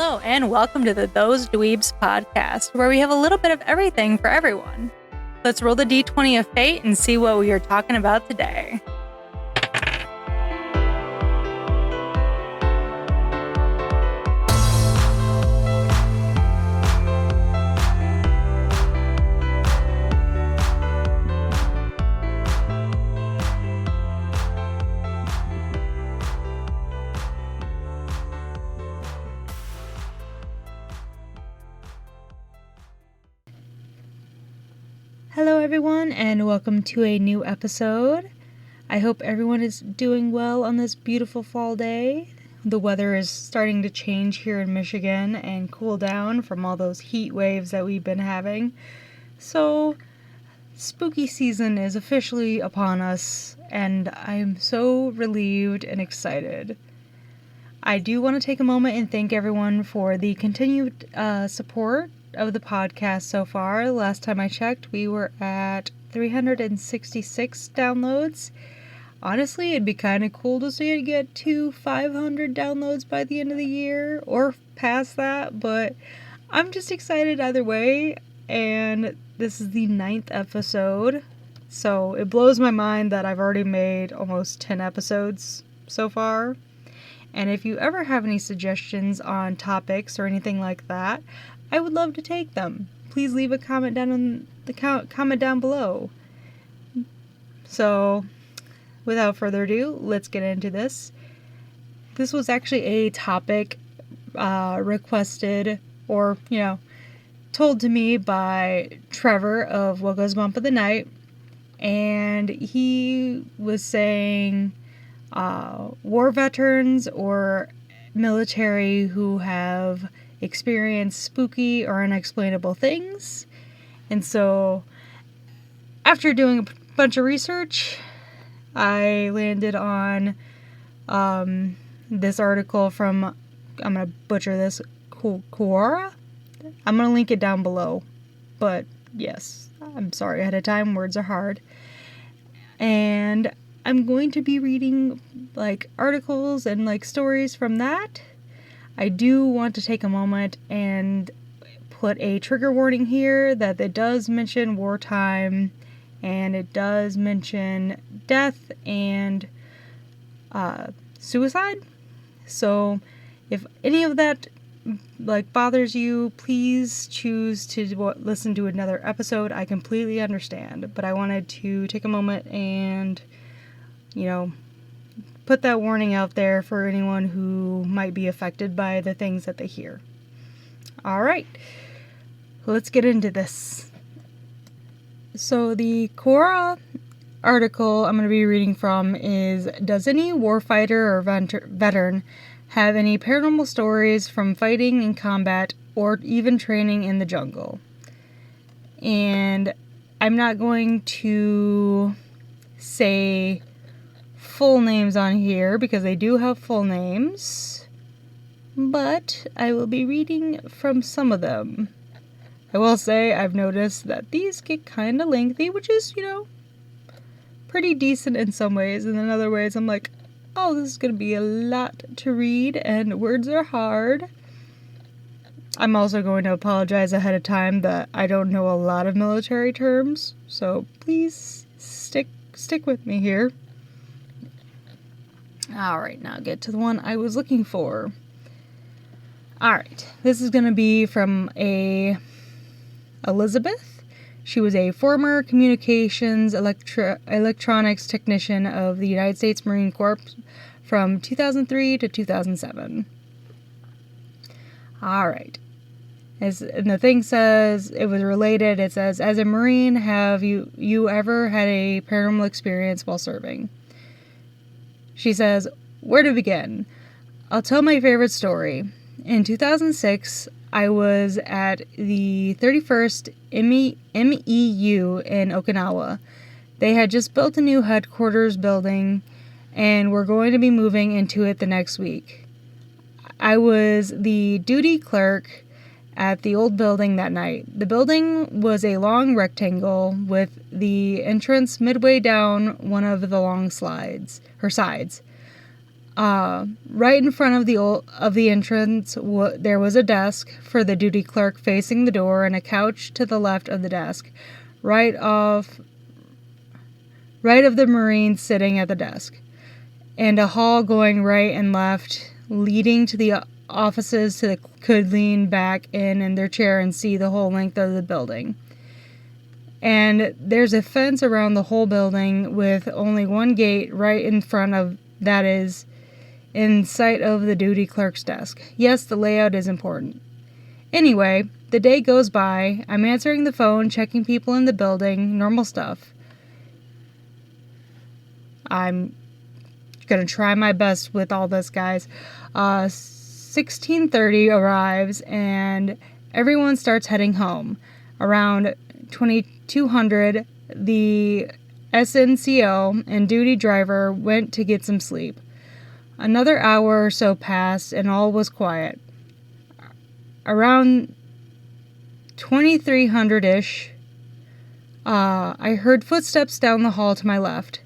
Hello, and welcome to the Those Dweebs podcast, where we have a little bit of everything for everyone. Let's roll the d20 of fate and see what we are talking about today. Hello everyone, and welcome to a new episode. I hope everyone is doing well on this beautiful fall day. The weather is starting to change here in Michigan and cool down from all those heat waves that we've been having. So, spooky season is officially upon us, and I'm so relieved and excited. I do want to take a moment and thank everyone for the continued support of the podcast so far. Last time I checked, we were at 366 downloads. Honestly, it'd be kind of cool to see it get to 500 downloads by the end of the year or past that, but I'm just excited either way, and this is the 9th episode, so it blows my mind that I've already made almost 10 episodes so far. And if you ever have any suggestions on topics or anything like that, I would love to take them. Please leave a comment down below. So, without further ado, let's get into this. This was actually a topic requested or, told to me by Trevor of What Goes Bump of the Night. And he was saying war veterans or military who have experienced spooky or unexplainable things. And so, after doing a bunch of research, I landed on this article from, I'm going to butcher this, Quora? I'm going to link it down below. But, yes, I'm sorry ahead of time, words are hard. And I'm going to be reading, articles and, stories from that. I do want to take a moment and put a trigger warning here that it does mention wartime, and it does mention death and suicide. So if any of that bothers you, please choose to listen to another episode. I completely understand, but I wanted to take a moment and put that warning out there for anyone who might be affected by the things that they hear. All right, let's get into this. So the Quora article I'm going to be reading from is, does any warfighter or veteran have any paranormal stories from fighting in combat or even training in the jungle? And I'm not going to say full names on here because they do have full names, but I will be reading from some of them. I will say I've noticed that these get kind of lengthy, which is, pretty decent in some ways, and in other ways I'm like, oh, this is going to be a lot to read, and words are hard. I'm also going to apologize ahead of time that I don't know a lot of military terms, so please stick with me here. Alright, now get to the one I was looking for. Alright, this is going to be from Elizabeth. She was a former communications electronics technician of the United States Marine Corps from 2003 to 2007. Alright. And the thing says, it was related, it says, as a Marine, have you ever had a paranormal experience while serving? She says, where to begin? I'll tell my favorite story. In 2006, I was at the 31st MEU in Okinawa. They had just built a new headquarters building, and were going to be moving into it the next week. I was the duty clerk at the old building that night. The building was a long rectangle with the entrance midway down one of the long sides. Right in front of the entrance, there was a desk for the duty clerk facing the door and a couch to the left of the desk, right of the Marine sitting at the desk, and a hall going right and left, leading to the offices could lean back in their chair and see the whole length of the building. And there's a fence around the whole building with only one gate right in front of that is in sight of the duty clerk's desk. Yes, the layout is important. Anyway, the day goes by. I'm answering the phone, checking people in the building, normal stuff. I'm gonna try my best with all this, guys. 16:30 arrives and everyone starts heading home. Around 2200, the SNCO and duty driver went to get some sleep. Another hour or so passed and all was quiet. Around 2300-ish, I heard footsteps down the hall to my left.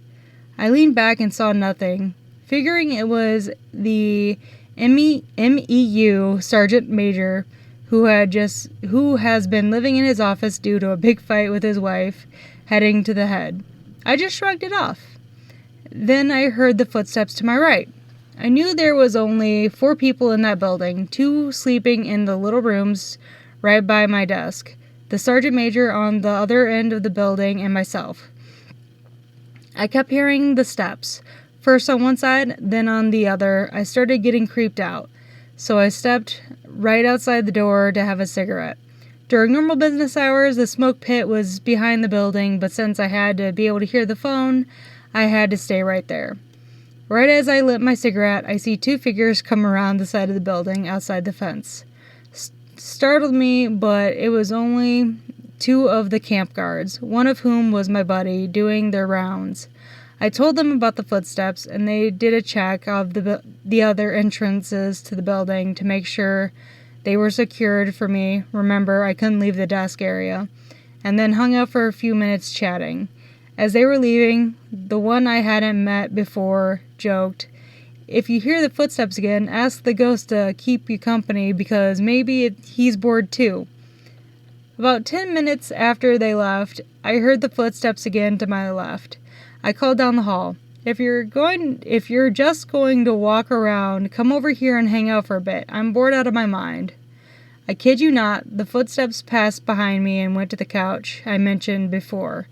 I leaned back and saw nothing, figuring it was the MEU Sergeant Major who has been living in his office due to a big fight with his wife, heading to the head. I just shrugged it off. Then I heard the footsteps to my right. I knew there was only 4 people in that building, 2 sleeping in the little rooms right by my desk, the Sergeant Major on the other end of the building, and myself. I kept hearing the steps, first on one side, then on the other. I started getting creeped out, so I stepped right outside the door to have a cigarette. During normal business hours, the smoke pit was behind the building, but since I had to be able to hear the phone, I had to stay right there. Right as I lit my cigarette, I see 2 figures come around the side of the building outside the fence. Startled me, but it was only 2 of the camp guards, one of whom was my buddy, doing their rounds. I told them about the footsteps, and they did a check of the other entrances to the building to make sure they were secured for me. Remember, I couldn't leave the desk area. And then hung out for a few minutes chatting. As they were leaving, the one I hadn't met before joked, "If you hear the footsteps again, ask the ghost to keep you company because maybe he's bored too." About 10 minutes after they left, I heard the footsteps again to my left. I called down the hall. If you're just going to walk around, come over here and hang out for a bit. I'm bored out of my mind." I kid you not, the footsteps passed behind me and went to the couch I mentioned before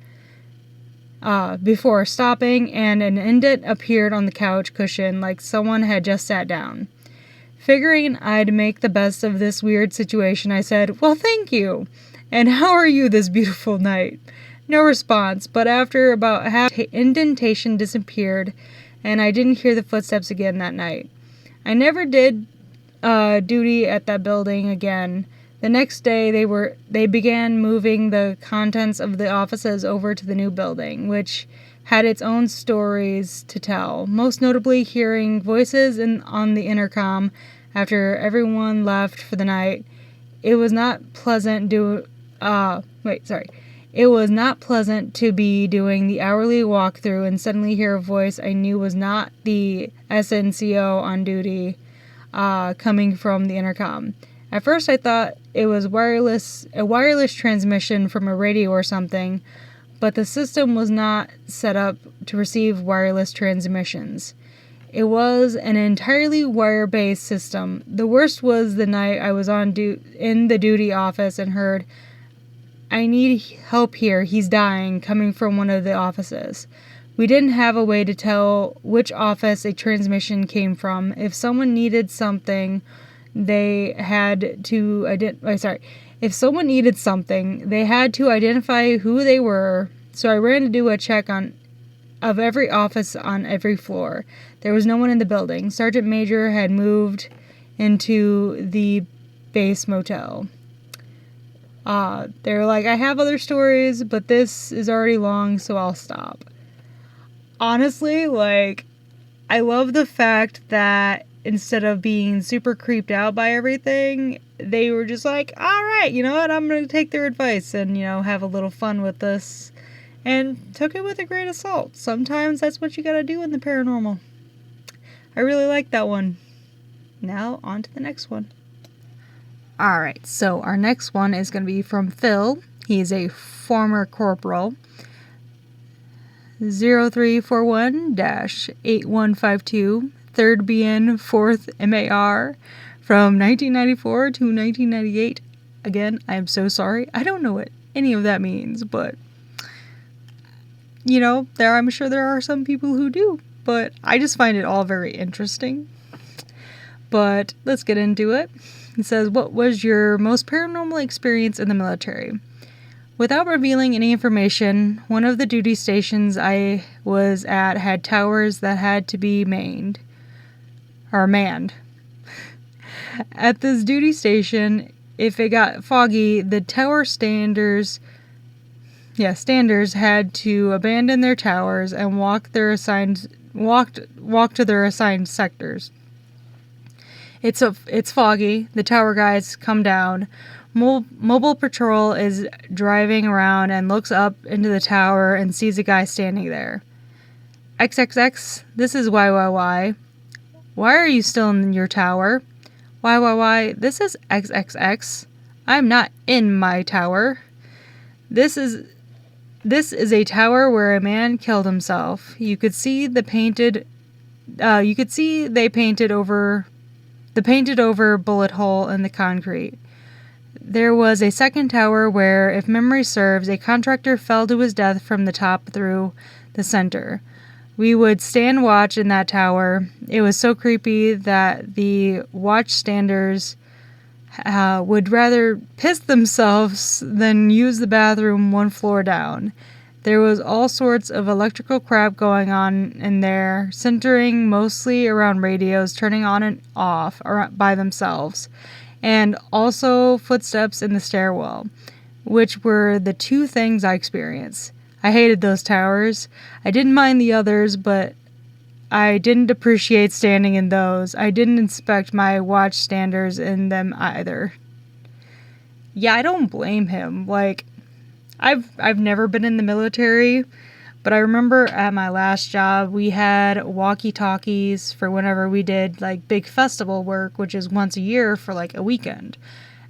stopping, and an indent appeared on the couch cushion like someone had just sat down. Figuring I'd make the best of this weird situation, I said, "Well, thank you. And how are you this beautiful night?" No response, but after about half, the indentation disappeared, and I didn't hear the footsteps again that night. I never did duty at that building again. The next day, they began moving the contents of the offices over to the new building, which had its own stories to tell, most notably hearing voices on the intercom after everyone left for the night. It was not pleasant It was not pleasant to be doing the hourly walkthrough and suddenly hear a voice I knew was not the SNCO on duty coming from the intercom. At first I thought it was a wireless transmission from a radio or something, but the system was not set up to receive wireless transmissions. It was an entirely wire-based system. The worst was the night I was in the duty office and heard, "I need help here, he's dying," coming from one of the offices. We didn't have a way to tell which office a transmission came from. If someone needed something, they had to identify who they were, so I ran to do a check of every office on every floor. There was no one in the building. Sergeant Major had moved into the base motel. They were like, "I have other stories, but this is already long, so I'll stop." Honestly, I love the fact that instead of being super creeped out by everything, they were just like, "All right, you know what, I'm going to take their advice and, have a little fun with this." And took it with a grain of salt. Sometimes that's what you gotta do in the paranormal. I really like that one. Now, on to the next one. Alright, so our next one is going to be from Phil. He is a former corporal. 0341-8152, 3rd BN, 4th MAR, from 1994 to 1998. Again, I am so sorry. I don't know what any of that means, but, I'm sure there are some people who do, but I just find it all very interesting. But let's get into it. It says, what was your most paranormal experience in the military? Without revealing any information, one of the duty stations I was at had towers that had to be manned. At this duty station, if it got foggy, the tower standers had to abandon their towers and walk to their assigned sectors. It's foggy. The tower guys come down. Mobile patrol is driving around and looks up into the tower and sees a guy standing there. XXX, this is YYY. Why are you still in your tower? YYY, this is XXX. I'm not in my tower. This is a tower where a man killed himself. You could see they painted over bullet hole in the concrete. There was a second tower where, if memory serves, a contractor fell to his death from the top through the center. We would stand watch in that tower. It was so creepy that the watchstanders would rather piss themselves than use the bathroom one floor down. There was all sorts of electrical crap going on in there, centering mostly around radios turning on and off by themselves, and also footsteps in the stairwell, which were the two things I experienced. I hated those towers. I didn't mind the others, but I didn't appreciate standing in those. I didn't inspect my watchstanders in them either. Yeah, I don't blame him. I've never been in the military, but I remember at my last job we had walkie-talkies for whenever we did big festival work, which is once a year for a weekend.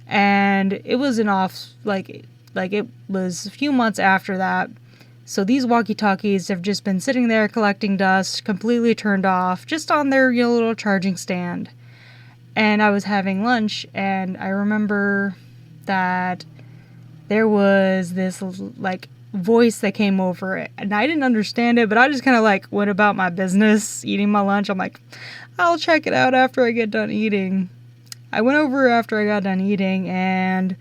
And it was it was a few months after that. So these walkie-talkies have just been sitting there collecting dust, completely turned off, just on their little charging stand. And I was having lunch, and I remember that there was this voice that came over it, and I didn't understand it, but I just kind of went about my business eating my lunch. I'm like, I'll check it out after I get done eating. I went over after I got done eating, and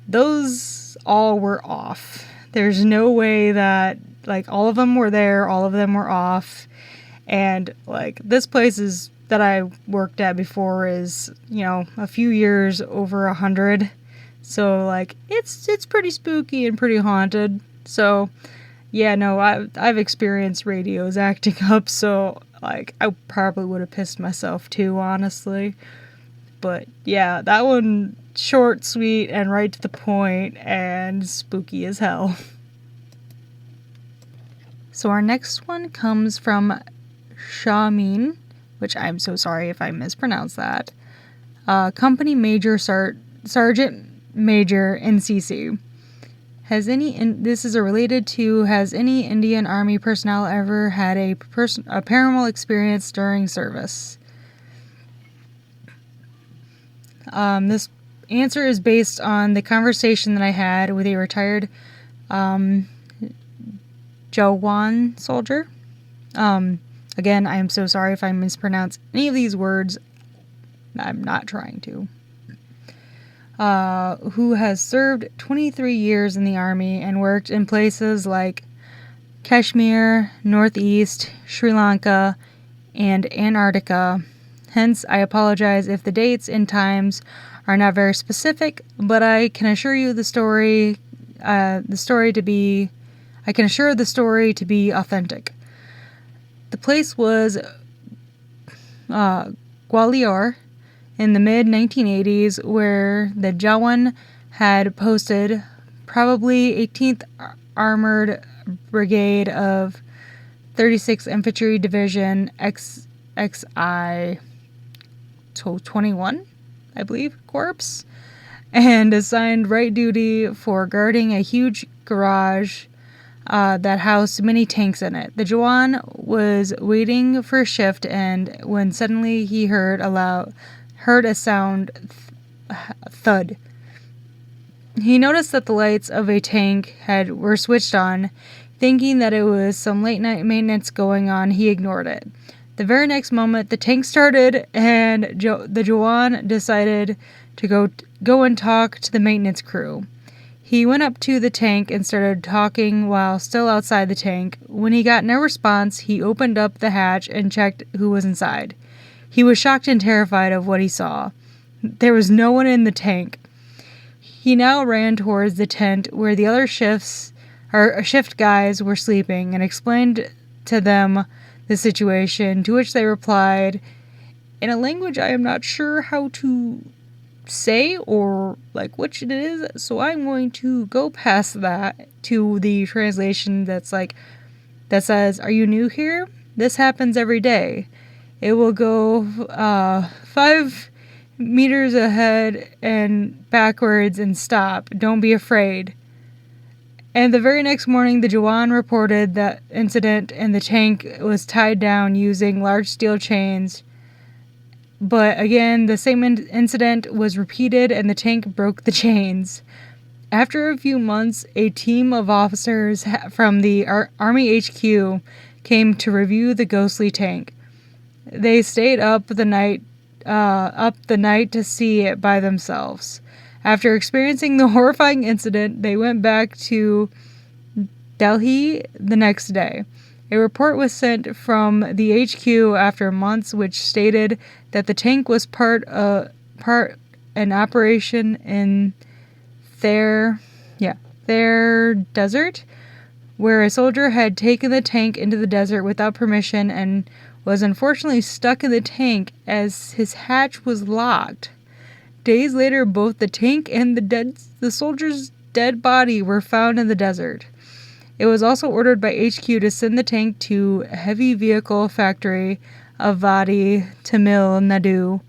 those all were off. There's no way that all of them were there, all of them were off. And this place that I worked at before is a few years over 100. So, it's pretty spooky and pretty haunted. So, yeah, no, I've experienced radios acting up, so, I probably would have pissed myself too, honestly. But, yeah, that one, short, sweet, and right to the point, and spooky as hell. So our next one comes from Shamin, which I'm so sorry if I mispronounced that. Company Major Sergeant Major NCC. Has any Indian Army personnel ever had a paranormal experience during service? This answer is based on the conversation that I had with a retired Jawan soldier. Again, I am so sorry if I mispronounce any of these words. I'm not trying to. Who has served 23 years in the Army and worked in places like Kashmir, Northeast, Sri Lanka, and Antarctica. Hence, I apologize if the dates and times are not very specific, but I can assure you the story to be authentic. The place was Gwalior in the mid-1980s, where the Jawan had posted, probably 18th Armored Brigade of 36th Infantry Division XI 21, I believe, corpse, and assigned right duty for guarding a huge garage that housed many tanks in it. The Jawan was waiting for a shift, and when suddenly he heard a sound thud. He noticed that the lights of a tank were switched on. Thinking that it was some late night maintenance going on, he ignored it. The very next moment, the tank started, and the Jawan decided to go and talk to the maintenance crew. He went up to the tank and started talking while still outside the tank. When he got no response, he opened up the hatch and checked who was inside. He was shocked and terrified of what he saw. There was no one in the tank. He now ran towards the tent where the other shift guys were sleeping and explained to them the situation, to which they replied in a language I am not sure how to say or like which it is, so I'm going to go past that to the translation that says, "Are you new here? This happens every day. It will go 5 meters ahead and backwards and stop. Don't be afraid." And the very next morning, the Jawan reported that incident, and the tank was tied down using large steel chains. But again, the same incident was repeated, and the tank broke the chains. After a few months, a team of officers from the Army HQ came to review the ghostly tank. They stayed up the night to see it by themselves. After experiencing the horrifying incident, they went back to Delhi the next day. A report was sent from the HQ after months, which stated that the tank was part an operation in their desert, where a soldier had taken the tank into the desert without permission and was unfortunately stuck in the tank as his hatch was locked. Days later, both the tank and the soldier's dead body were found in the desert. It was also ordered by HQ to send the tank to a heavy vehicle factory of Vadi, Tamil Nadu.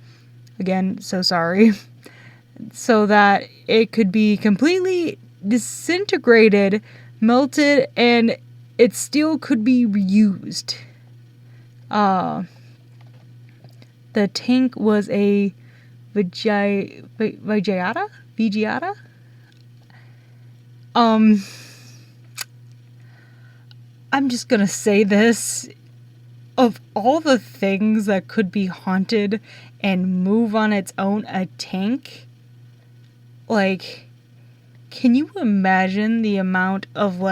Again, so sorry. So that it could be completely disintegrated, melted, and it still could be reused. The tank was a Vijayata? I'm just gonna say this. Of all the things that could be haunted and move on its own, a tank? Like, can you imagine the amount of,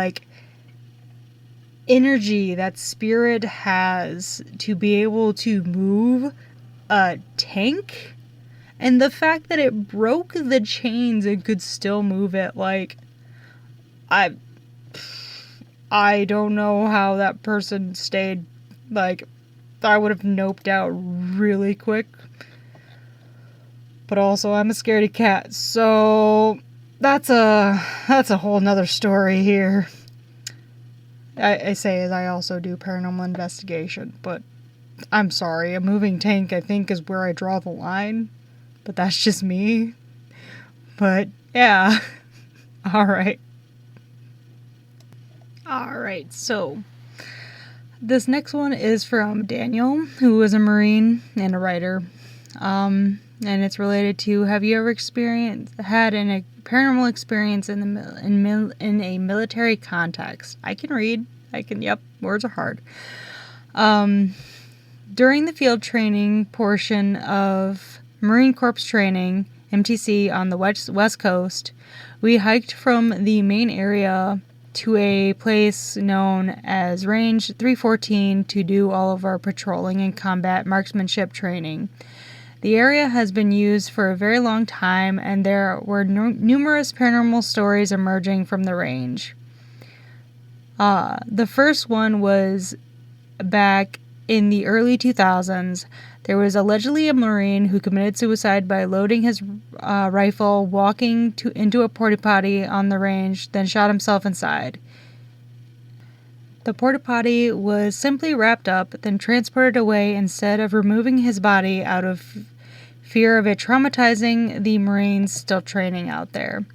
energy that spirit has to be able to move a tank? And the fact that it broke the chains and could still move it, I don't know how that person stayed, I would have noped out really quick. But also, I'm a scaredy cat, so that's a whole nother story here. I say as I also do paranormal investigation, but I'm sorry, a moving tank I think is where I draw the line. But that's just me. But, yeah. Alright, so this next one is from Daniel, who is a Marine and a writer. And it's related to, have you ever had a paranormal experience in a military context? I can read. Words are hard. During the field training portion of Marine Corps training, MTC, on the West Coast, we hiked from the main area to a place known as Range 314 to do all of our patrolling and combat marksmanship training. The area has been used for a very long time, and there were numerous paranormal stories emerging from the range. The first one was back in the early 2000s. There was allegedly a Marine who committed suicide by loading his rifle, walking into a porta potty on the range, then shot himself inside. The porta potty was simply wrapped up, then transported away instead of removing his body out of fear of it traumatizing the Marines still training out there.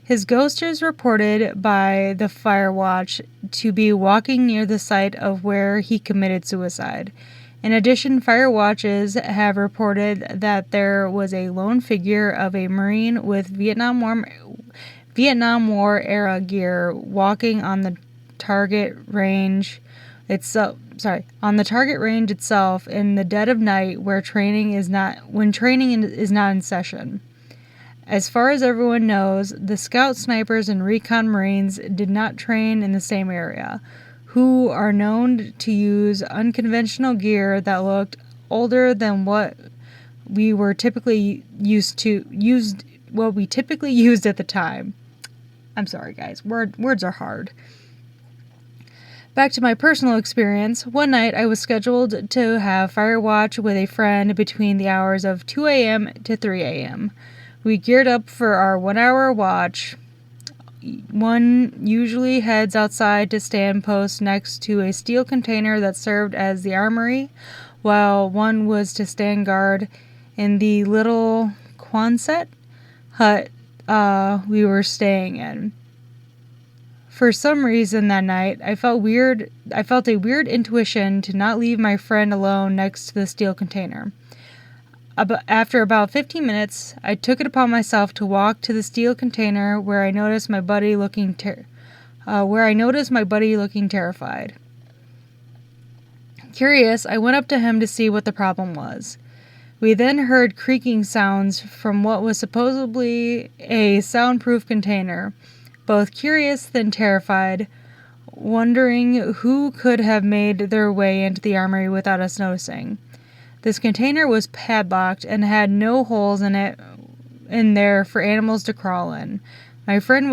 His ghost is reported by the fire watch to be walking near the site of where he committed suicide. In addition, fire watches have reported that there was a lone figure of a Marine with Vietnam War era gear walking on the target range itself. On the target range itself in the dead of night, when training is not in session. As far as everyone knows, the scout snipers and recon Marines did not train in the same area, who are known to use unconventional gear that looked older than what we typically used at the time. I'm sorry, guys. Words are hard. Back to my personal experience, one night I was scheduled to have fire watch with a friend between the hours of 2 a.m. to 3 a.m. We geared up for our 1 hour watch. One usually heads outside to stand post next to a steel container that served as the armory, while one was to stand guard in the little Quonset hut we were staying in. For some reason that night, I felt a weird intuition to not leave my friend alone next to the steel container. After about 15 minutes, I took it upon myself to walk to the steel container where I noticed my buddy looking terrified. Curious, I went up to him to see what the problem was. We then heard creaking sounds from what was supposedly a soundproof container. Both curious then terrified, wondering who could have made their way into the armory without us noticing. This container was padlocked and had no holes in there for animals to crawl in. My friend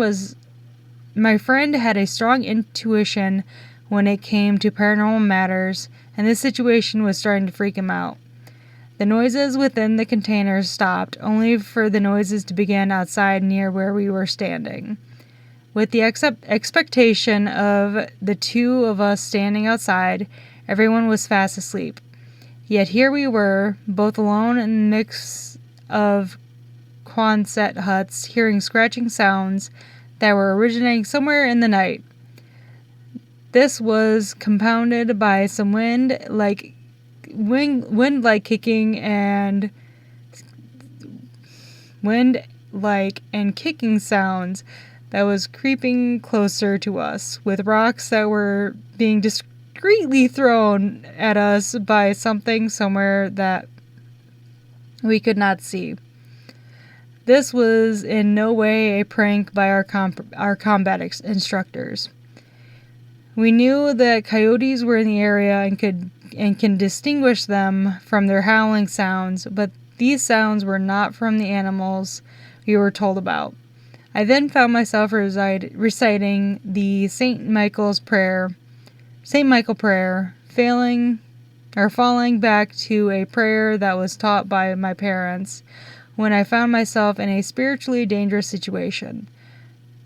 had a strong intuition when it came to paranormal matters, and this situation was starting to freak him out. The noises within the container stopped, only for the noises to begin outside near where we were standing. With the expectation of the two of us standing outside, everyone was fast asleep. Yet here we were, both alone in a mix of Quonset huts, hearing scratching sounds that were originating somewhere in the night. This was compounded by some wind like kicking and kicking sounds that was creeping closer to us, with rocks that were being discreetly thrown at us by something somewhere that we could not see. This was in no way a prank by our combat instructors. We knew that coyotes were in the area and can distinguish them from their howling sounds, but these sounds were not from the animals we were told about. I then found myself reciting the St. Michael prayer, falling back to a prayer that was taught by my parents when I found myself in a spiritually dangerous situation.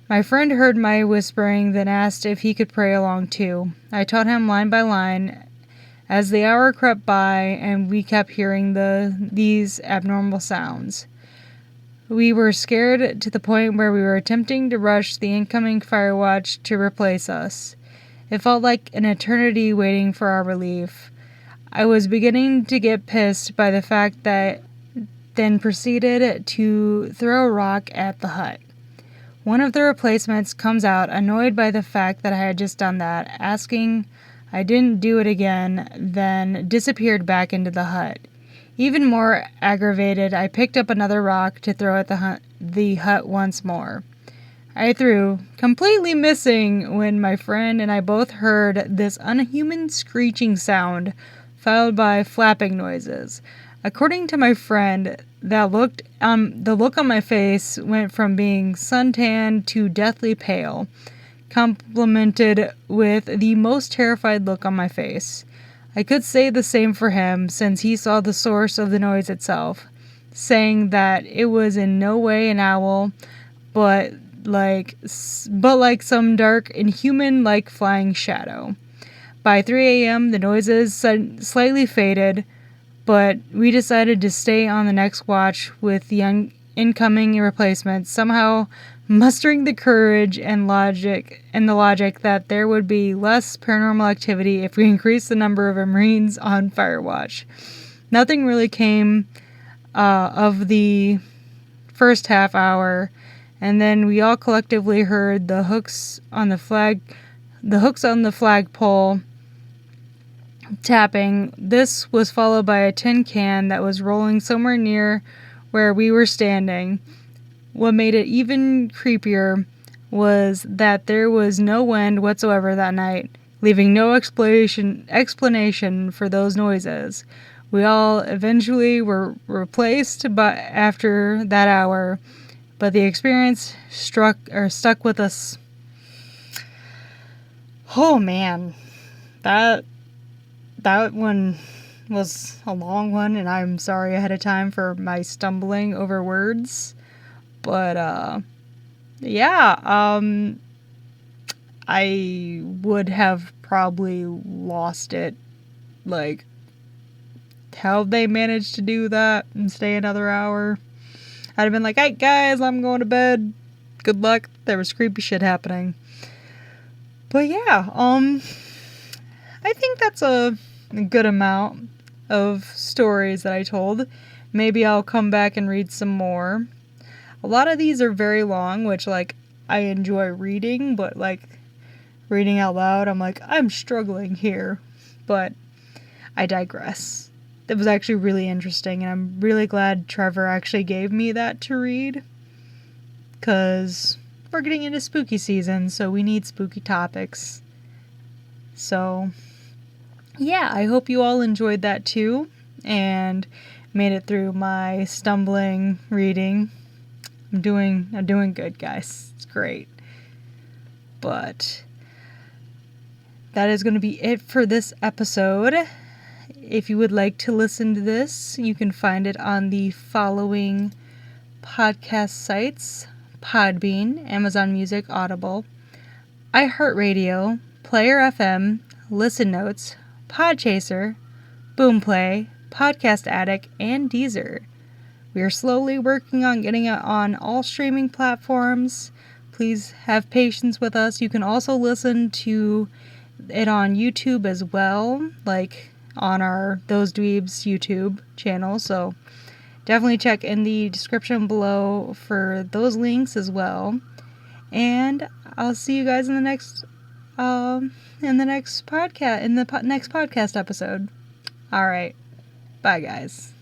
My friend heard my whispering, then asked if he could pray along too. I taught him line by line as the hour crept by and we kept hearing these abnormal sounds. We were scared to the point where we were attempting to rush the incoming fire watch to replace us. It felt like an eternity waiting for our relief. I was beginning to get pissed by the fact that then proceeded to throw a rock at the hut. One of the replacements comes out, annoyed by the fact that I had just done that, asking I didn't do it again, then disappeared back into the hut. Even more aggravated, I picked up another rock to throw at the hut once more. I threw, completely missing, when my friend and I both heard this unhuman screeching sound, followed by flapping noises. According to my friend, the look on my face went from being suntanned to deathly pale, complemented with the most terrified look on my face. I could say the same for him, since he saw the source of the noise itself, saying that it was in no way an owl, but like some dark inhuman like flying shadow. By 3 a.m. the noises slightly faded, but we decided to stay on the next watch with the incoming replacements, somehow mustering the courage and the logic that there would be less paranormal activity if we increased the number of Marines on fire watch. Nothing really came of the first half hour, and then we all collectively heard the hooks on the flagpole tapping. This was followed by a tin can that was rolling somewhere near where we were standing. What made it even creepier was that there was no wind whatsoever that night, leaving no explanation for those noises. We all eventually were replaced after that hour, but the experience stuck with us. Oh man, that one was a long one, and I'm sorry ahead of time for my stumbling over words. But I would have probably lost it. Like, how they managed to do that and stay another hour? I'd have been like, "Hey guys, I'm going to bed. Good luck." There was creepy shit happening. But yeah, I think that's a good amount of stories that I told. Maybe I'll come back and read some more. A lot of these are very long, which, like, I enjoy reading, but, like, reading out loud, I'm like, I'm struggling here. But I digress. It was actually really interesting, and I'm really glad Trevor actually gave me that to read, because we're getting into spooky season, so we need spooky topics. So yeah, I hope you all enjoyed that too, and made it through my stumbling reading. I'm doing good, guys. It's great. But that is going to be it for this episode. If you would like to listen to this, you can find it on the following podcast sites: Podbean, Amazon Music, Audible, iHeartRadio, Player FM, Listen Notes, Podchaser, Boomplay, Podcast Addict, and Deezer. We are slowly working on getting it on all streaming platforms. Please have patience with us. You can also listen to it on YouTube as well, like on our Those Dweebs YouTube channel. So definitely check in the description below for those links as well. And I'll see you guys in the next podcast episode. All right. Bye, guys.